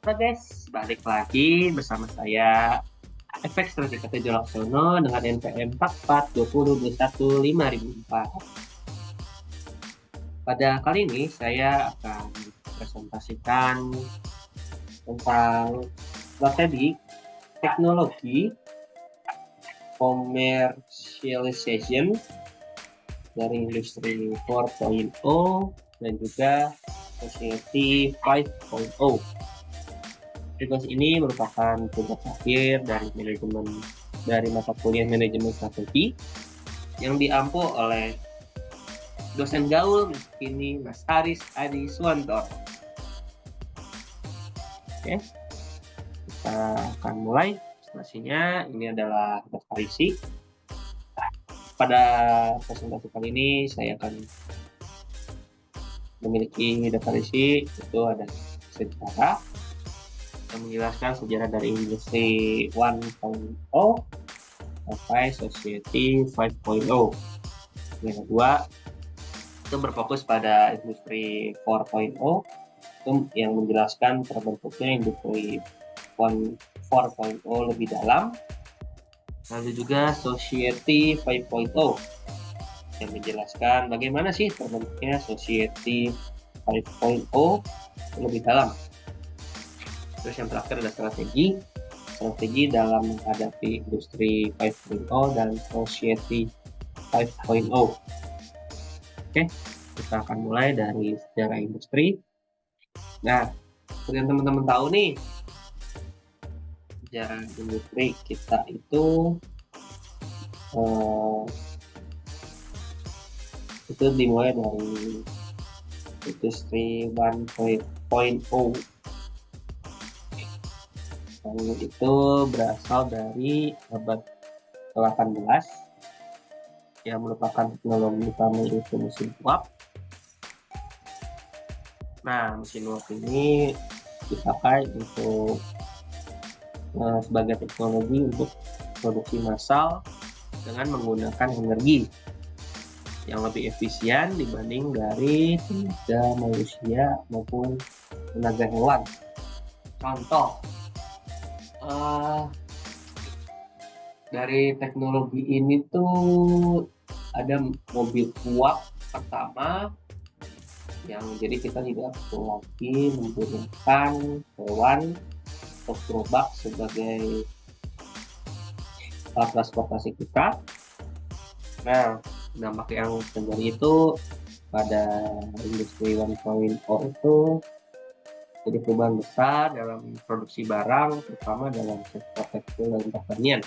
Halo guys, balik lagi bersama saya FX Strategika Laksono dengan NPM 4420215004. Pada kali ini saya akan presentasikan tentang strategi teknologi commercialization dari industri 4.0 dan juga society 5.0. Tugas ini merupakan tugas akhir dari mata kuliah manajemen strategi yang diampu oleh dosen gaul kini Mas Haris Adi Suwanto. Oke, kita akan mulai presentasinya. Ini adalah daftar isi. Pada presentasi kali ini saya akan memiliki daftar isi, itu ada sejarah yang menjelaskan sejarah dari industri 1.0 sampai society 5.0. Yang kedua, itu berfokus pada industri 4.0 itu yang menjelaskan terbentuknya industri 4.0 lebih dalam. Lalu juga society 5.0 yang menjelaskan bagaimana sih terbentuknya society 5.0 lebih dalam. Terus yang terakhir ada strategi dalam menghadapi industri 5.0 dan society 5.0. Oke, kita akan mulai dari sejarah industri. Nah, seperti yang teman-teman tahu nih, sejarah industri kita itu dimulai dari industri 1.0. Lalu itu berasal dari abad ke-18 yang merupakan teknologi utama yaitu mesin uap. Nah, mesin uap ini dipakai untuk sebagai teknologi untuk produksi massal dengan menggunakan energi yang lebih efisien dibanding dari tenaga manusia maupun tenaga hewan. Contoh, dari teknologi ini tuh ada mobil uap pertama yang jadi kita tidak perlu lagi menggunakan hewan atau gerobak sebagai alat transportasi kita. Nah, dampak yang terjadi itu pada industri 1.0 itu jadi perubahan besar dalam produksi barang, terutama dalam sektor tekstil dan pertanian.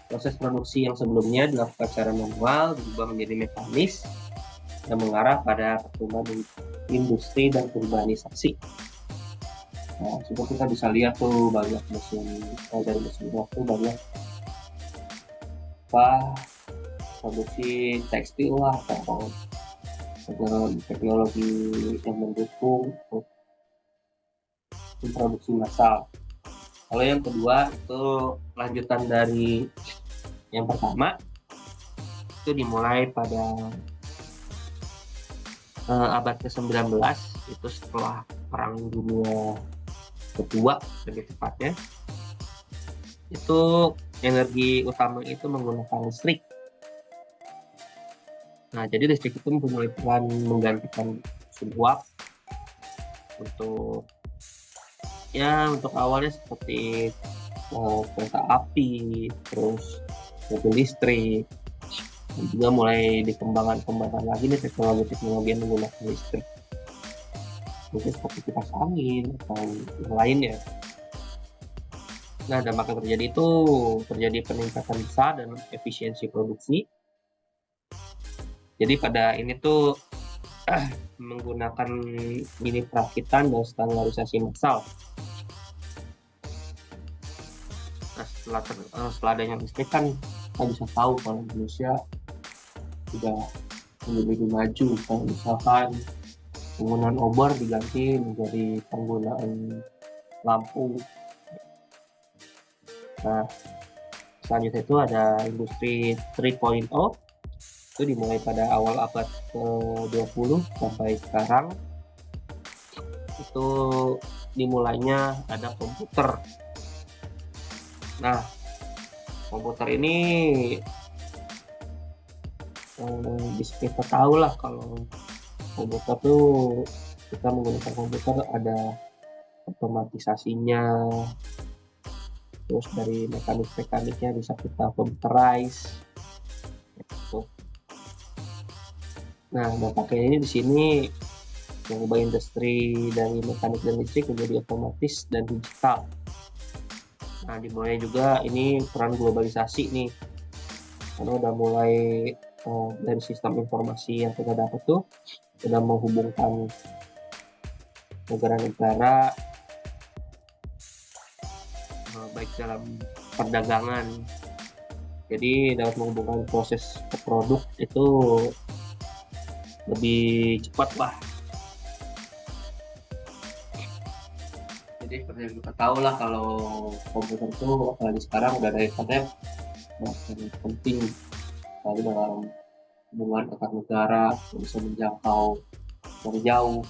Proses produksi yang sebelumnya dilakukan secara manual berubah menjadi mekanis yang mengarah pada pertumbuhan industri dan urbanisasi. Nah, seperti kita bisa lihat tuh banyak dari mesin waktu banyak produksi tekstil lah atau teknologi yang mendukung produksi massal. Kalau yang kedua itu lanjutan dari yang pertama, itu dimulai pada abad ke-19, itu setelah Perang Dunia Kedua lebih tepatnya. Itu energi utama itu menggunakan listrik. Nah, jadi listrik itu mempunyai peran menggantikan mesin uap untuk awalnya seperti kereta api, terus mobil listrik, dan juga mulai dikembangkan lagi nih teknologi yang menggunakan listrik, mungkin seperti kipas angin atau yang lainnya. Nah, dampak yang terjadi peningkatan besar dan efisiensi produksi. Jadi pada ini tuh menggunakan mini perakitan dan standarisasi massal. Nah, setelah adanya listrik kan kita bisa tahu kalau Indonesia sudah lebih maju. Kalau misalkan penggunaan obor diganti menjadi penggunaan lampu. Nah, selanjutnya itu ada industri 3.0, itu dimulai pada awal abad ke-20 sampai sekarang. Itu dimulainya ada komputer. Nah, komputer ini bisa kita tahu lah kalau komputer tuh kita menggunakan komputer ada otomatisasinya, terus dari mekaniknya bisa kita computerize gitu. Nah, dampaknya ini di sini mengubah industri dari mekanik dan listrik menjadi otomatis dan digital. Nah, dimulai juga ini peran globalisasi nih, karena udah mulai dari sistem informasi yang kita dapat tuh sudah menghubungkan negara-negara, baik dalam perdagangan, jadi dapat menghubungkan proses ke produk itu lebih cepat lah. Jadi seperti yang kita tahu lah, kalau komputer itu apalagi sekarang udah ada internet, sangat penting sekali dalam hubungan antar negara, bisa menjangkau dari jauh,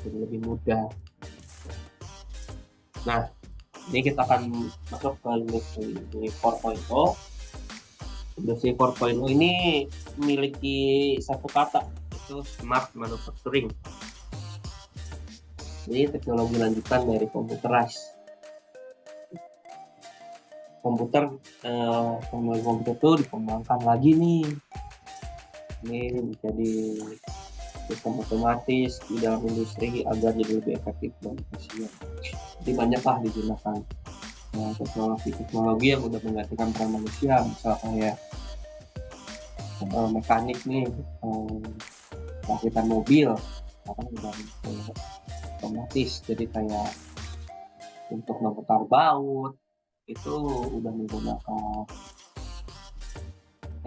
jadi lebih mudah. Nah, ini kita akan masuk ke industri 4.0. Industri 4.0 ini memiliki satu kata, itu smart manufacturing. Ini teknologi lanjutan dari computerized. Teknologi komputer itu dikembangkan lagi nih. Ini menjadi sistem otomatis di dalam industri agar jadi lebih efektif dan efisien. Jadi banyaklah digunakan teknologi yang udah menggantikan peran manusia, misalnya kayak mekanik nih, rakitan mobil, sekarang udah otomatis, jadi kayak untuk memutar baut itu udah menggunakan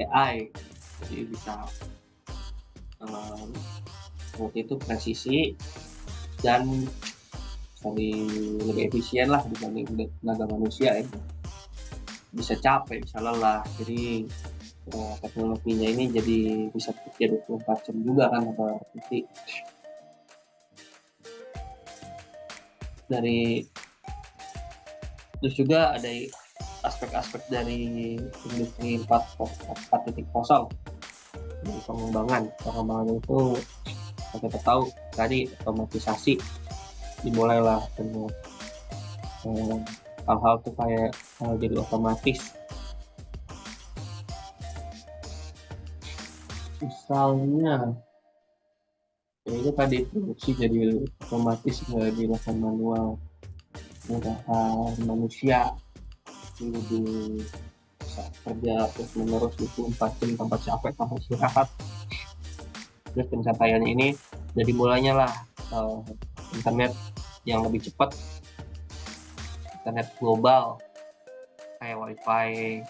AI, jadi bisa waktu itu presisi dan lebih efisien lah dibanding tenaga manusia ya. Bisa capek, bisa lelah, jadi teknologinya ini jadi bisa bekerja 24 jam juga kan, atau titik dari. Terus juga ada aspek-aspek dari industri 4.0 dari pengembangan itu kita tahu tadi otomatisasi dimulailah dengan hal-hal tuh kayak jadi otomatis, misalnya itu tadi produksi jadi otomatis, nggak dilakukan manual, manusia lebih bisa kerja terus menerus 24 jam tanpa capek, tanpa istirahat. Terus pencapaiannya ini jadi mulainya lah internet yang lebih cepat, internet global kayak wifi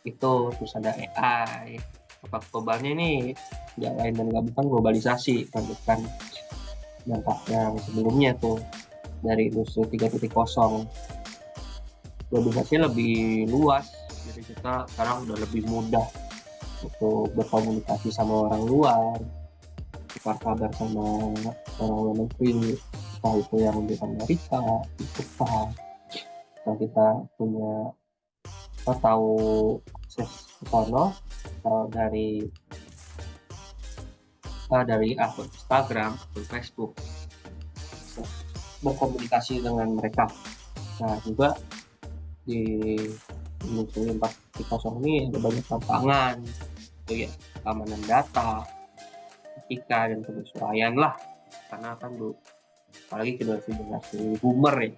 itu, terus ada AI. Dampak globalnya ini tidak lain dan nggak bukan globalisasi, bukan dampak yang sebelumnya tuh dari industri 3.0. Globalisasi lebih luas, jadi kita sekarang udah lebih mudah untuk berkomunikasi sama orang luar, tukar kabar sama orang luar negeri, entah itu yang di Amerika, di Jepang. Kalau kita punya tahu akses ke sana dari akun Instagram, akun Facebook, berkomunikasi dengan mereka. Nah, juga di industri 4.0 ini ada banyak tantangan, ya, keamanan data, etika dan penyesuaian lah, karena kan apalagi generasi boomer ya,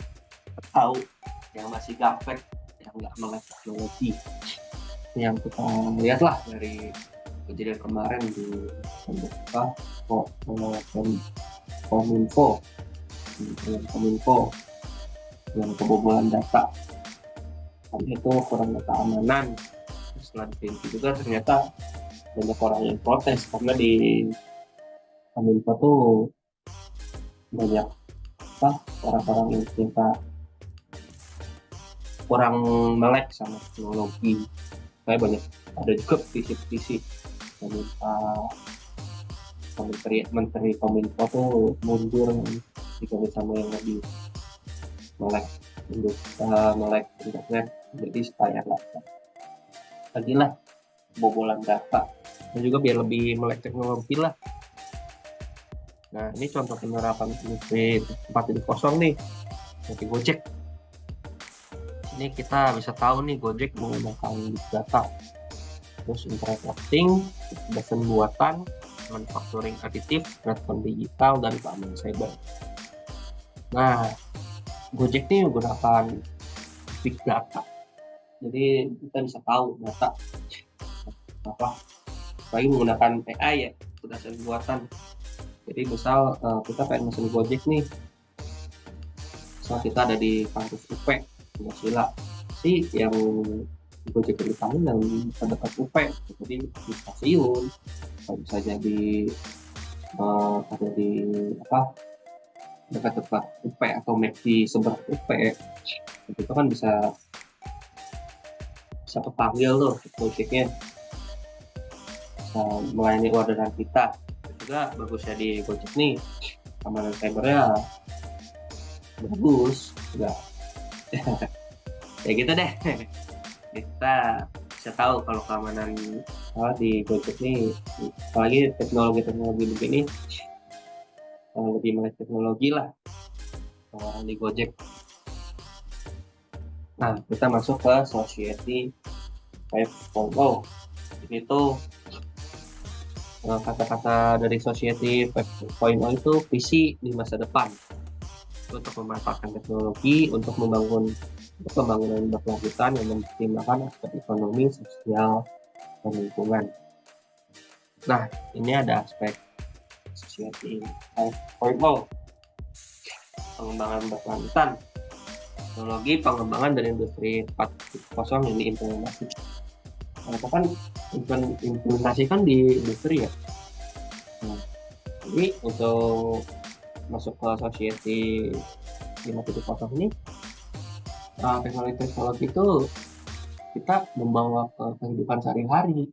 tahu yang masih gaptek, yang nggak melek teknologi, yang kita lihat lah dari kejadian kemarin di Kominfo yang kebobolan data, itu kurang keamanan. Setelah diteliti juga ternyata banyak orang yang protes karena di Kominfo tuh banyak orang-orang yang ternyata kurang melek sama teknologi. Kayak banyak ada juga petisi meminta menteri kominfo tuh mundur diganti sama yang lebih melek melek internet, jadi supaya lah lagi lah bobolan data dan juga biar lebih melek teknologi lah. Nah, ini contoh penerapan industri 4.0 nih, seperti Gojek. Ini kita bisa tahu nih Gojek menggunakan big data, terus internet of things, kecerdasan buatan, manufacturing aditif, platform digital, dan keamanan cyber. Nah, Gojek ini menggunakan big data, jadi kita bisa tahu data apa, apalagi menggunakan AI ya, kecerdasan buatan. Jadi misal kita pengen mesen Gojek nih, misal kita ada di kampus UP, sila sih yang Gojek yang dipanggil yang terdekat UP, jadi di stasiun, bisa jadi ada di dekat-dekat UP atau di seberang UP, itu kan bisa kepanggil tuh Gojeknya, bisa melayani orderan kita. Juga bagusnya di Gojek nih, keamanan cybernya bagus enggak. Ya gitu deh, kita bisa tahu kalau keamanan di Gojek nih, apalagi teknologi begini lebih melek teknologi lah di Gojek. Nah, kita masuk ke Society 5.0. Ini tuh kata-kata dari Society 5.0 itu visi di masa depan untuk memanfaatkan teknologi untuk pembangunan berkelanjutan yang mempertimbangkan aspek ekonomi, sosial, dan lingkungan. Nah, ini ada aspek Society 5.0, pengembangan berkelanjutan, teknologi pengembangan dari industri 4.0 yang diimplementasikan. Itu kan implementasikan di industri ya. Nah, jadi untuk masuk ke Society 5.0 ini, teknologi itu kita membawa ke kehidupan sehari-hari,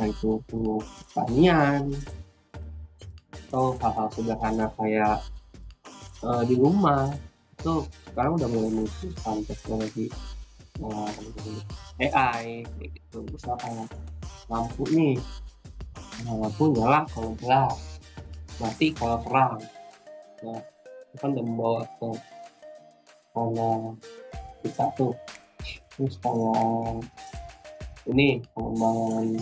yaitu pertanian atau hal-hal sederhana kayak di rumah itu sekarang udah mulai menggunakan teknologi AI gitu. Misalkan lampu nih, lampu nyala kalau gelap, mati kalau terang. Nah, itu kan udah membawa ke karena kita tuh. Terus kalau ini pengembangan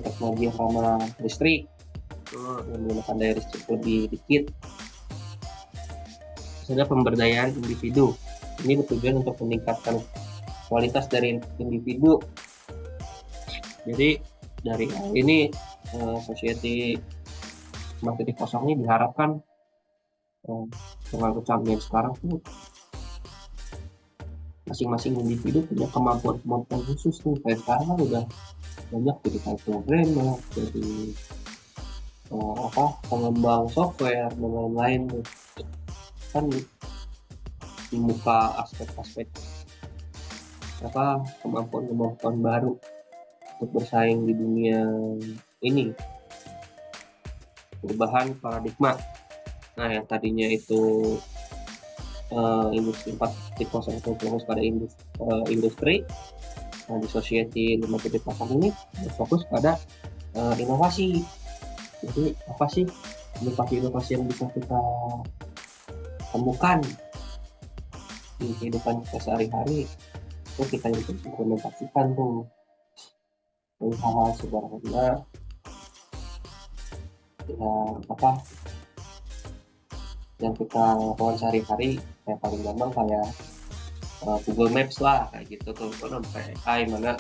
teknologi yang ramah listrik, yang menggunakan daya listrik lebih dikit. Terus ada pemberdayaan individu. Ini bertujuan untuk meningkatkan kualitas dari individu. Jadi dari ini Society 5.0 ini diharapkan dengan kecanggihan sekarang tuh masing-masing individu punya kemampuan khusus tuh. Kayak sekarang kan udah banyak jadi kayak programmer, jadi pengembang software dan lain-lain tuh. Kan membuka aspek-aspek kemampuan baru untuk bersaing di dunia ini, perubahan paradigma. Nah, yang tadinya itu industri 4.0 fokus pada industri, nah di Society 5.0 ini fokus pada inovasi. Jadi apa sih inovasi yang bisa kita temukan di kehidupan kita sehari-hari, itu kita implementasikan tuh dari hal-hal sederhana yang kita lakukan sehari-hari, kayak paling gampang kayak Google Maps lah, kayak gitu tuh. Kalau pakai AI mana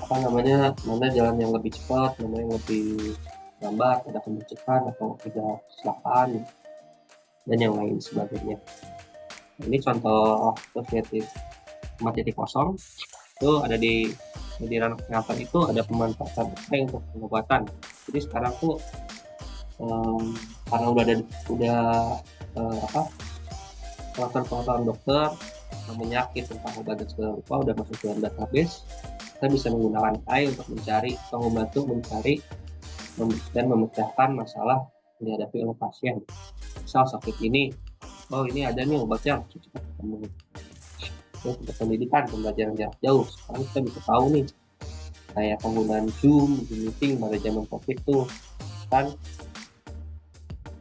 mana jalan yang lebih cepat, mana yang lebih lambat, ada kemacetan atau ada kecelakaan dan yang lain sebagainya. Ini contoh Society 4.0 itu ada di ranah kesehatan. Itu ada pemanfaatan AI untuk pengobatan. Jadi sekarang tuh karena pengetahuan dokter tentang penyakit, tentang obat dan segala rupa udah masuk dalam database. kita bisa menggunakan AI untuk mencari atau membantu mencari dan memecahkan masalah yang dihadapi oleh pasien. Misal sakit ini, oh ini ada nih obatnya, cepat ketemu. Terus untuk pendidikan, pembelajaran jarak jauh, sekarang kita bisa tahu nih, kayak penggunaan Zoom, meeting pada zaman COVID tuh, kan.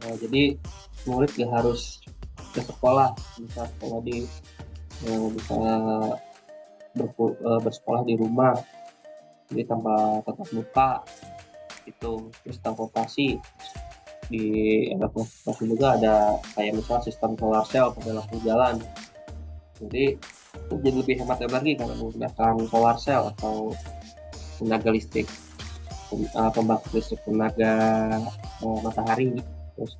Jadi murid gak harus ke sekolah, bisa sekolah bisa bersekolah di rumah, jadi tanpa tatap muka itu. Terus transportasi, di transportasi juga ada kayak misalnya sistem solar cell pada lampu jalan, jadi lebih hemat energi karena menggunakan solar cell atau tenaga listrik, pembangkit listrik tenaga matahari. Terus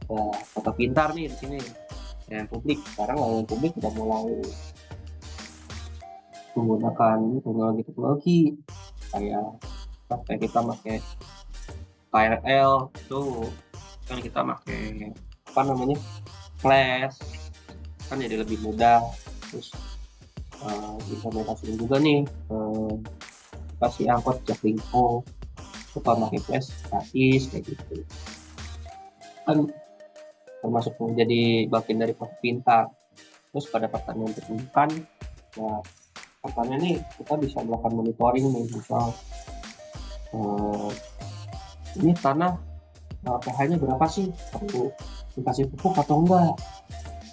kota pintar nih di sini, yang publik sekarang layanan publik udah mulai menggunakan teknologi kayak kita pakai KRL tuh, kan kita pakai apa namanya, flash, kan jadi lebih mudah. Terus implementasiin juga nih kasih angkot Jaklingko suka pakai flash gratis kayak gitu, kan termasuk menjadi bagian dari kota pintar. Terus pada pertanian terdepan, ya pertanian ini kita bisa melakukan monitoring nih, misal ini tanah pH-nya berapa sih, perlu dikasih pupuk atau enggak,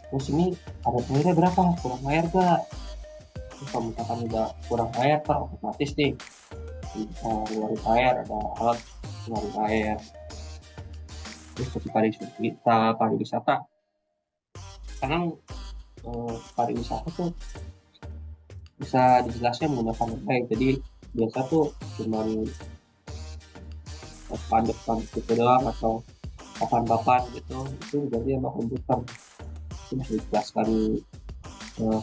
terus ini ada airnya berapa, kurang air enggak. Terus kalau misalkan udah kurang air, otomatis nih ngeluarin air, ada alat ngeluarin air. Terus seperti pariwisata, sekarang pariwisata tuh bisa dijelaskan menggunakan AI. Jadi biasa tuh cuman spanduk gitu doang atau papan-papan gitu, itu jadi sama komputer, itu bisa dijelaskan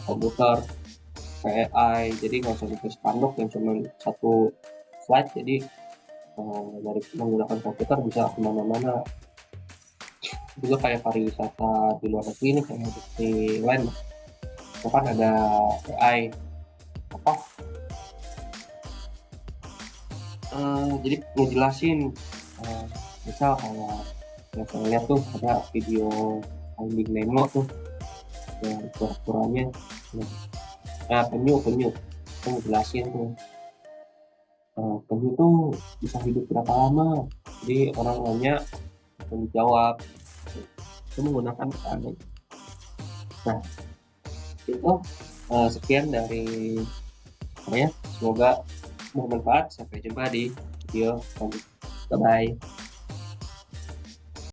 komputer ke AI. Jadi nggak usah bikin spanduk yang cuma satu slide, jadi dari menggunakan komputer bisa kemana-mana. Juga kayak pariwisata di luar negeri nih, kayak Disneyland, itu kan ada AI apa, jadi ngejelasin misal kayak yang saya lihat tuh ada video Finding Nemo tuh, yang ukurannya penyu itu ngejelasin tuh penyu tuh bisa hidup berapa lama, jadi orang nanya penyu jawab itu menggunakan AI. Nah itu sekian dari saya, semoga bermanfaat. Sampai jumpa di video selanjutnya. Bye bye.